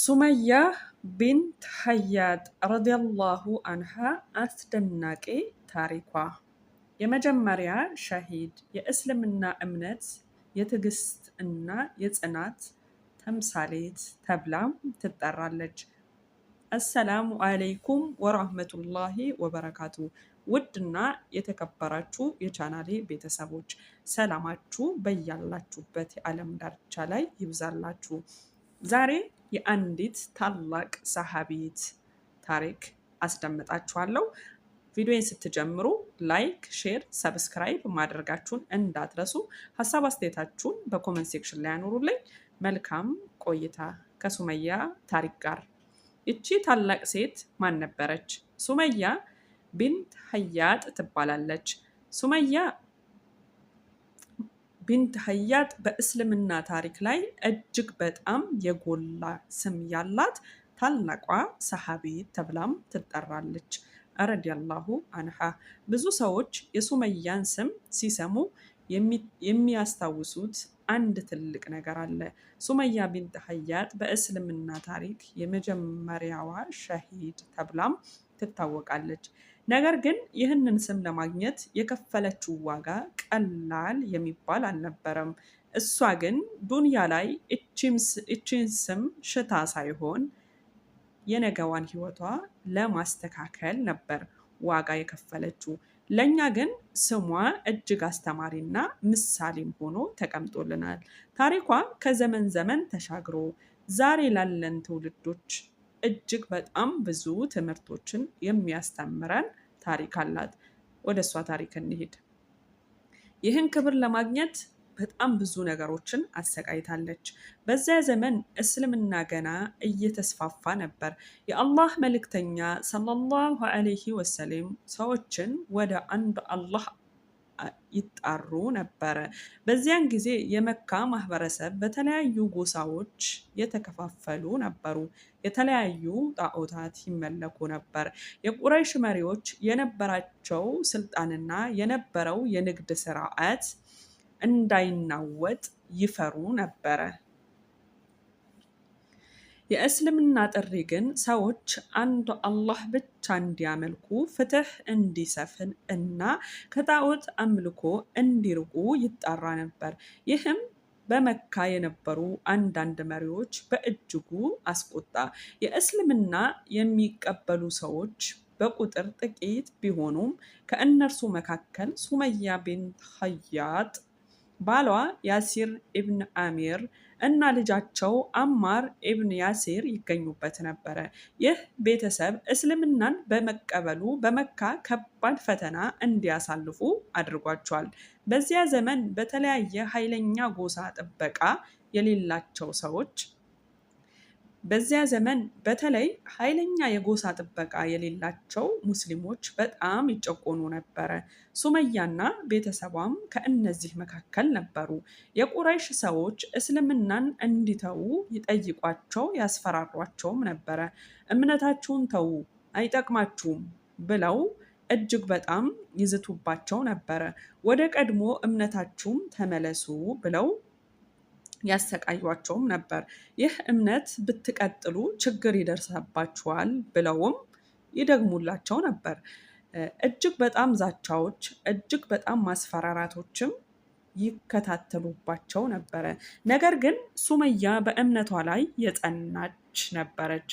ሱመያ ቢንት ሀያት ረዲየላሁ አንሃ አስደናቂ ታሪኳ። የመጀመሪያ ሸሂድ፣ የእስልምና እምነት የትዕግስት እና የጽናት ተምሳሌት ተብላም ትጠራለች። አሰላሙ አለይኩም ወራህመቱላሂ ወበረካቱ። ውድና የተከበራችሁ የቻናሌ ቤተሰቦች ሰላማችሁ በያላችሁበት የዓለም ዳርቻ ላይ ይብዛላችሁ። ዛሬ የአንዲት ታላቅ ሰሃቢት ታሪክ አስደምጣችኋለሁ። ቪዲዮን ስትጀምሩ ላይክ፣ ሼር፣ ሰብስክራይብ ማድረጋችሁን እንዳትረሱ። ሀሳብ አስተያየታችሁን በኮመንት ሴክሽን ላይ ያኖሩልኝ። መልካም ቆይታ ከሱመያ ታሪክ ጋር። ይቺ ታላቅ ሴት ማን ነበረች? ሱመያ ቢንት ሀያጥ ትባላለች። ሱመያ ቢንት ሀያጥ በእስልምና ታሪክ ላይ እጅግ በጣም የጎላ ስም ያላት ታላቋ ሰሃቢት ተብላም ትጠራለች። ረዲየላሁ አንሃ። ብዙ ሰዎች የሱመያን ስም ሲሰሙ የሚያስታውሱት አንድ ትልቅ ነገር አለ። ሱመያ ቢንት ሀያጥ በእስልምና ታሪክ የመጀመሪያዋ ሸሂድ ተብላም ትታወቃለች። ነገር ግን ይህንን ስም ለማግኘት የከፈለችው ዋጋ ቀላል የሚባል አልነበረም። እሷ ግን ዱንያ ላይ እቺን ስም ሽታ ሳይሆን የነገዋን ህይወቷ ለማስተካከል ነበር ዋጋ የከፈለችው። ለእኛ ግን ስሟ እጅግ አስተማሪና ምሳሌም ሆኖ ተቀምጦልናል። ታሪኳ ከዘመን ዘመን ተሻግሮ ዛሬ ላለን ትውልዶች እጅግ በጣም ብዙ ትምህርቶችን የሚያስተምረን ታሪክ አላት። ወደ እሷ ታሪክ እንሂድ። ይህን ክብር ለማግኘት በጣም ብዙ ነገሮችን አሰቃይታለች። በዚያ ዘመን እስልምና ገና እየተስፋፋ ነበር። የአላህ መልእክተኛ ሰለላሁ ዐለይሂ ወሰለም ሰዎችን ወደ አንድ አላህ ይጣሩ ነበረ። በዚያን ጊዜ የመካ ማህበረሰብ በተለያዩ ጎሳዎች የተከፋፈሉ ነበሩ። የተለያዩ ጣዖታት ይመለኩ ነበር። የቁረይሽ መሪዎች የነበራቸው ስልጣንና የነበረው የንግድ ስርዓት እንዳይናወጥ ይፈሩ ነበረ። የእስልምና ጥሪ ግን ሰዎች አንዱ አላህ ብቻ እንዲያመልኩ፣ ፍትህ እንዲሰፍን እና ከጣዖት አምልኮ እንዲርቁ ይጣራ ነበር። ይህም በመካ የነበሩ አንዳንድ መሪዎች በእጅጉ አስቆጣ። የእስልምና የሚቀበሉ ሰዎች በቁጥር ጥቂት ቢሆኑም ከእነርሱ መካከል ሱመያ ቢንት ሀያጥ፣ ባሏ ያሲር ኢብን አሚር እና ልጃቸው አማር ኢብን ያሲር ይገኙበት ነበረ። ይህ ቤተሰብ እስልምናን በመቀበሉ በመካ ከባድ ፈተና እንዲያሳልፉ አድርጓቸዋል። በዚያ ዘመን በተለያየ ኃይለኛ ጎሳ ጥበቃ የሌላቸው ሰዎች በዚያ ዘመን በተለይ ኃይለኛ የጎሳ ጥበቃ የሌላቸው ሙስሊሞች በጣም ይጨቆኑ ነበረ። ሱመያና ቤተሰቧም ከእነዚህ መካከል ነበሩ። የቁረይሽ ሰዎች እስልምናን እንዲተዉ ይጠይቋቸው፣ ያስፈራሯቸውም ነበረ። እምነታችሁን ተዉ፣ አይጠቅማችሁም ብለው እጅግ በጣም ይዝቱባቸው ነበረ። ወደ ቀድሞ እምነታችሁም ተመለሱ ብለው ያሰቃዩቸውም ነበር። ይህ እምነት ብትቀጥሉ ችግር ይደርሳባችኋል ብለውም ይደግሙላቸው ነበር። እጅግ በጣም ዛቻዎች፣ እጅግ በጣም ማስፈራራቶችም ይከታተሉባቸው ነበረ። ነገር ግን ሱመያ በእምነቷ ላይ የጸናች ነበረች።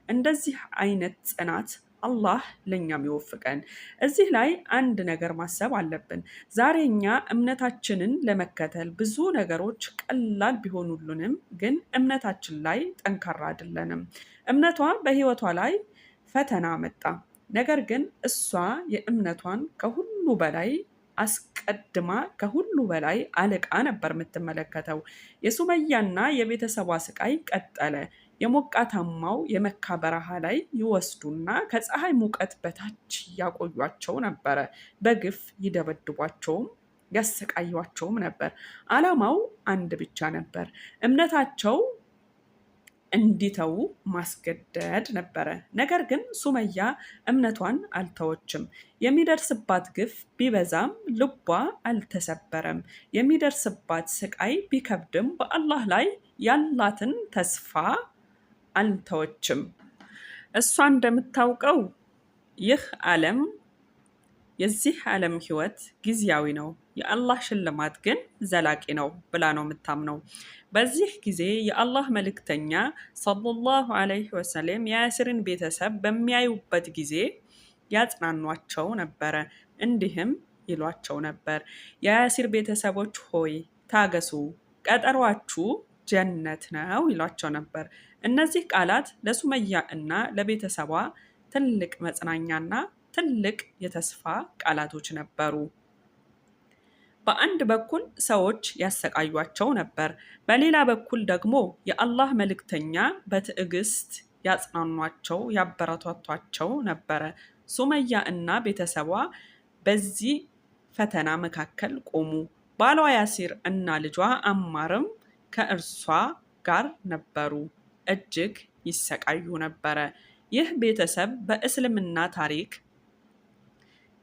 እንደዚህ አይነት ጽናት አላህ ለእኛም ይወፍቀን። እዚህ ላይ አንድ ነገር ማሰብ አለብን። ዛሬ እኛ እምነታችንን ለመከተል ብዙ ነገሮች ቀላል ቢሆኑልንም ግን እምነታችን ላይ ጠንካራ አይደለንም። እምነቷ በህይወቷ ላይ ፈተና መጣ። ነገር ግን እሷ የእምነቷን ከሁሉ በላይ አስቀድማ ከሁሉ በላይ አለቃ ነበር የምትመለከተው። የሱመያና የቤተሰቧ ስቃይ ቀጠለ። የሞቃታማው የመካ በረሃ ላይ ይወስዱና ከፀሐይ ሙቀት በታች ያቆዩቸው ነበረ። በግፍ ይደበድቧቸውም ያሰቃዩቸውም ነበር። ዓላማው አንድ ብቻ ነበር። እምነታቸው እንዲተዉ ማስገደድ ነበረ። ነገር ግን ሱመያ እምነቷን አልተወችም። የሚደርስባት ግፍ ቢበዛም ልቧ አልተሰበረም። የሚደርስባት ስቃይ ቢከብድም በአላህ ላይ ያላትን ተስፋ አልተወችም። እሷ እንደምታውቀው ይህ ዓለም የዚህ ዓለም ህይወት ጊዜያዊ ነው፣ የአላህ ሽልማት ግን ዘላቂ ነው ብላ ነው የምታምነው። በዚህ ጊዜ የአላህ መልእክተኛ ሰለላሁ ዐለይሂ ወሰለም የያሲርን ቤተሰብ በሚያዩበት ጊዜ ያጽናኗቸው ነበረ። እንዲህም ይሏቸው ነበር፣ የያሲር ቤተሰቦች ሆይ ታገሱ፣ ቀጠሯችሁ ጀነት ነው ይሏቸው ነበር። እነዚህ ቃላት ለሱመያ እና ለቤተሰቧ ትልቅ መጽናኛና ትልቅ የተስፋ ቃላቶች ነበሩ። በአንድ በኩል ሰዎች ያሰቃዩቸው ነበር፣ በሌላ በኩል ደግሞ የአላህ መልእክተኛ በትዕግስት ያጽናኗቸው፣ ያበረታቷቸው ነበረ። ሱመያ እና ቤተሰቧ በዚህ ፈተና መካከል ቆሙ። ባሏ ያሲር እና ልጇ አማርም ከእርሷ ጋር ነበሩ። እጅግ ይሰቃዩ ነበረ። ይህ ቤተሰብ በእስልምና ታሪክ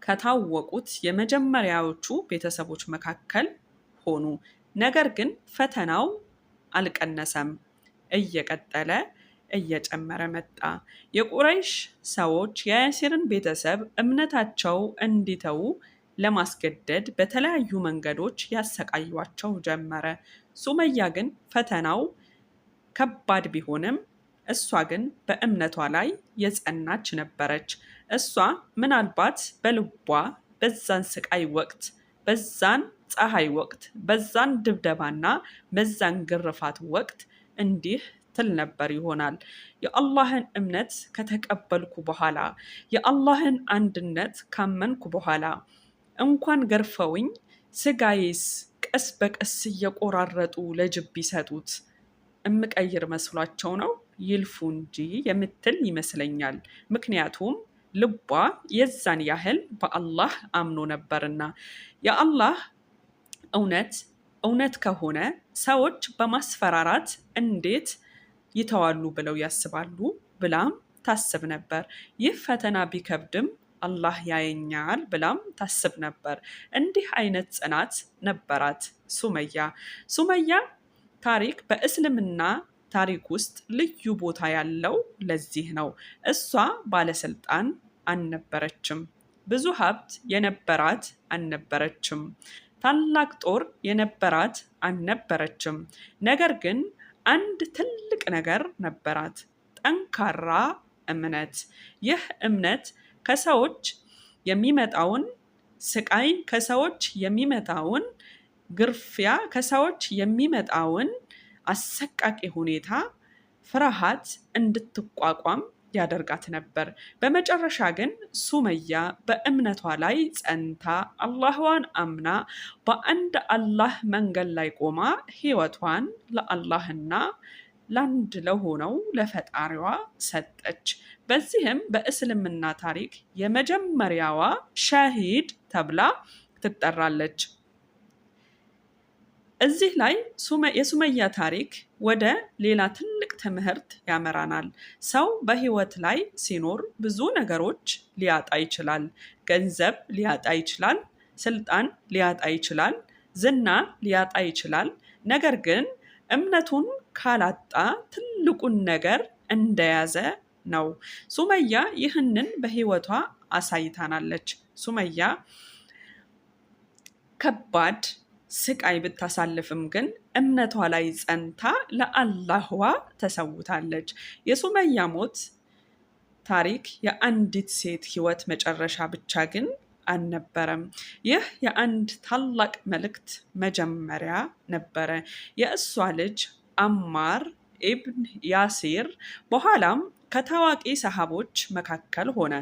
ከታወቁት የመጀመሪያዎቹ ቤተሰቦች መካከል ሆኑ። ነገር ግን ፈተናው አልቀነሰም፣ እየቀጠለ እየጨመረ መጣ። የቁረይሽ ሰዎች የያሲርን ቤተሰብ እምነታቸው እንዲተዉ ለማስገደድ በተለያዩ መንገዶች ያሰቃዩቸው ጀመረ። ሱመያ ግን ፈተናው ከባድ ቢሆንም እሷ ግን በእምነቷ ላይ የጸናች ነበረች። እሷ ምናልባት በልቧ በዛን ስቃይ ወቅት፣ በዛን ፀሐይ ወቅት፣ በዛን ድብደባና በዛን ግርፋት ወቅት እንዲህ ትል ነበር ይሆናል፣ የአላህን እምነት ከተቀበልኩ በኋላ፣ የአላህን አንድነት ካመንኩ በኋላ እንኳን ገርፈውኝ ስጋዬስ ቀስ በቀስ እየቆራረጡ ለጅብ ቢሰጡት እምቀይር መስሏቸው ነው ይልፉ እንጂ የምትል ይመስለኛል። ምክንያቱም ልቧ የዛን ያህል በአላህ አምኖ ነበርና። የአላህ እውነት ከሆነ ሰዎች በማስፈራራት እንዴት ይተዋሉ ብለው ያስባሉ ብላም ታስብ ነበር። ይህ ፈተና ቢከብድም አላህ ያየኛል ብላም ታስብ ነበር። እንዲህ አይነት ጽናት ነበራት ሱመያ ታሪክ በእስልምና ታሪክ ውስጥ ልዩ ቦታ ያለው ለዚህ ነው። እሷ ባለስልጣን አልነበረችም፣ ብዙ ሀብት የነበራት አልነበረችም፣ ታላቅ ጦር የነበራት አልነበረችም። ነገር ግን አንድ ትልቅ ነገር ነበራት፣ ጠንካራ እምነት። ይህ እምነት ከሰዎች የሚመጣውን ስቃይ፣ ከሰዎች የሚመጣውን ግርፊያ፣ ከሰዎች የሚመጣውን አሰቃቂ ሁኔታ፣ ፍርሃት እንድትቋቋም ያደርጋት ነበር። በመጨረሻ ግን ሱመያ በእምነቷ ላይ ጸንታ አላህዋን አምና በአንድ አላህ መንገድ ላይ ቆማ ህይወቷን ለአላህና ለአንድ ለሆነው ለፈጣሪዋ ሰጠች። በዚህም በእስልምና ታሪክ የመጀመሪያዋ ሸሂድ ተብላ ትጠራለች። እዚህ ላይ የሱመያ ታሪክ ወደ ሌላ ትልቅ ትምህርት ያመራናል። ሰው በህይወት ላይ ሲኖር ብዙ ነገሮች ሊያጣ ይችላል። ገንዘብ ሊያጣ ይችላል፣ ስልጣን ሊያጣ ይችላል፣ ዝና ሊያጣ ይችላል። ነገር ግን እምነቱን ካላጣ ትልቁን ነገር እንደያዘ ነው። ሱመያ ይህንን በህይወቷ አሳይታናለች። ሱመያ ከባድ ስቃይ ብታሳልፍም ግን እምነቷ ላይ ጸንታ ለአላህዋ ተሰውታለች። የሱመያ ሞት ታሪክ የአንዲት ሴት ህይወት መጨረሻ ብቻ ግን አልነበረም። ይህ የአንድ ታላቅ መልእክት መጀመሪያ ነበረ። የእሷ ልጅ አማር ኢብን ያሲር በኋላም ከታዋቂ ሰሃቦች መካከል ሆነ።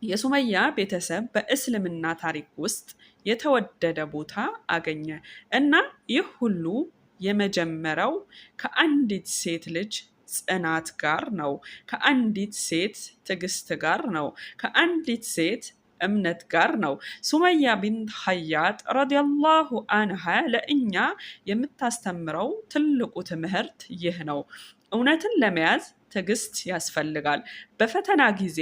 የሱመያ ቤተሰብ በእስልምና ታሪክ ውስጥ የተወደደ ቦታ አገኘ እና ይህ ሁሉ የመጀመሪያው ከአንዲት ሴት ልጅ ጽናት ጋር ነው። ከአንዲት ሴት ትዕግስት ጋር ነው። ከአንዲት ሴት እምነት ጋር ነው። ሱመያ ቢንት ሀያጥ ረዲየላሁ አንሃ ለእኛ የምታስተምረው ትልቁ ትምህርት ይህ ነው። እውነትን ለመያዝ ትዕግስት ያስፈልጋል። በፈተና ጊዜ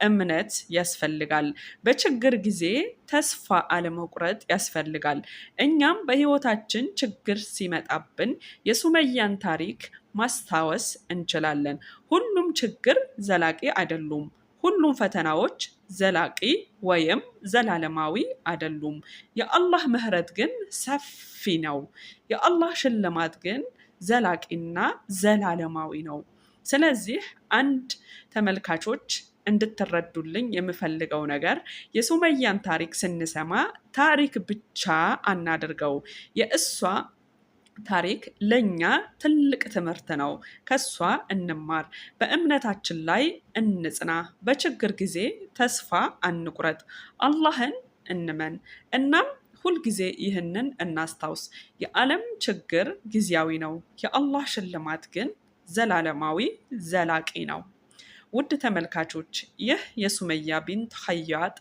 እምነት ያስፈልጋል። በችግር ጊዜ ተስፋ አለመቁረጥ ያስፈልጋል። እኛም በህይወታችን ችግር ሲመጣብን የሱመያን ታሪክ ማስታወስ እንችላለን። ሁሉም ችግር ዘላቂ አይደሉም። ሁሉም ፈተናዎች ዘላቂ ወይም ዘላለማዊ አይደሉም። የአላህ ምህረት ግን ሰፊ ነው። የአላህ ሽልማት ግን ዘላቂና ዘላለማዊ ነው። ስለዚህ አንድ ተመልካቾች እንድትረዱልኝ የምፈልገው ነገር የሱመያን ታሪክ ስንሰማ ታሪክ ብቻ አናድርገው። የእሷ ታሪክ ለኛ ትልቅ ትምህርት ነው። ከሷ እንማር። በእምነታችን ላይ እንጽና። በችግር ጊዜ ተስፋ አንቁረጥ። አላህን እንመን። እናም ሁልጊዜ ይህንን እናስታውስ። የዓለም ችግር ጊዜያዊ ነው። የአላህ ሽልማት ግን ዘላለማዊ ዘላቂ ነው። ውድ ተመልካቾች ይህ የሱመያ ቢንት ሀያጥ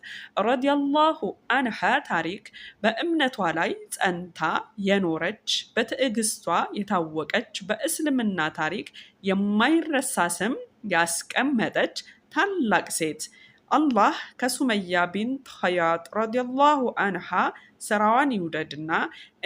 ረዲየላሁ አንሃ ታሪክ በእምነቷ ላይ ጸንታ የኖረች በትዕግስቷ የታወቀች በእስልምና ታሪክ የማይረሳ ስም ያስቀመጠች ታላቅ ሴት። አላህ ከሱመያ ቢንት ሀያጥ ረዲየላሁ አንሃ ስራዋን ይውደድና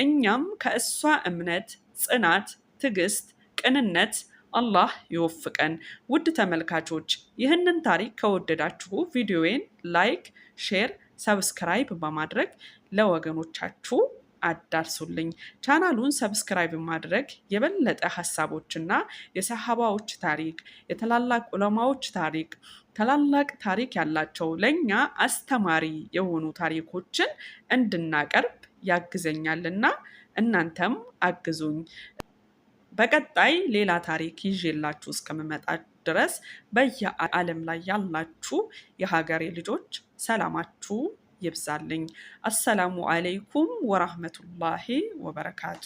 እኛም ከእሷ እምነት፣ ጽናት፣ ትዕግስት፣ ቅንነት አላህ ይወፍቀን። ውድ ተመልካቾች ይህንን ታሪክ ከወደዳችሁ ቪዲዮዬን ላይክ፣ ሼር፣ ሰብስክራይብ በማድረግ ለወገኖቻችሁ አዳርሱልኝ። ቻናሉን ሰብስክራይብ ማድረግ የበለጠ ሀሳቦችና የሰሃባዎች ታሪክ፣ የታላላቅ ዑለማዎች ታሪክ፣ ታላላቅ ታሪክ ያላቸው ለእኛ አስተማሪ የሆኑ ታሪኮችን እንድናቀርብ ያግዘኛልና እናንተም አግዙኝ። በቀጣይ ሌላ ታሪክ ይዤላችሁ እስከምመጣ ድረስ በየዓለም ላይ ያላችሁ የሀገሬ ልጆች ሰላማችሁ ይብዛልኝ። አሰላሙ አለይኩም ወራህመቱላሂ ወበረካቱ።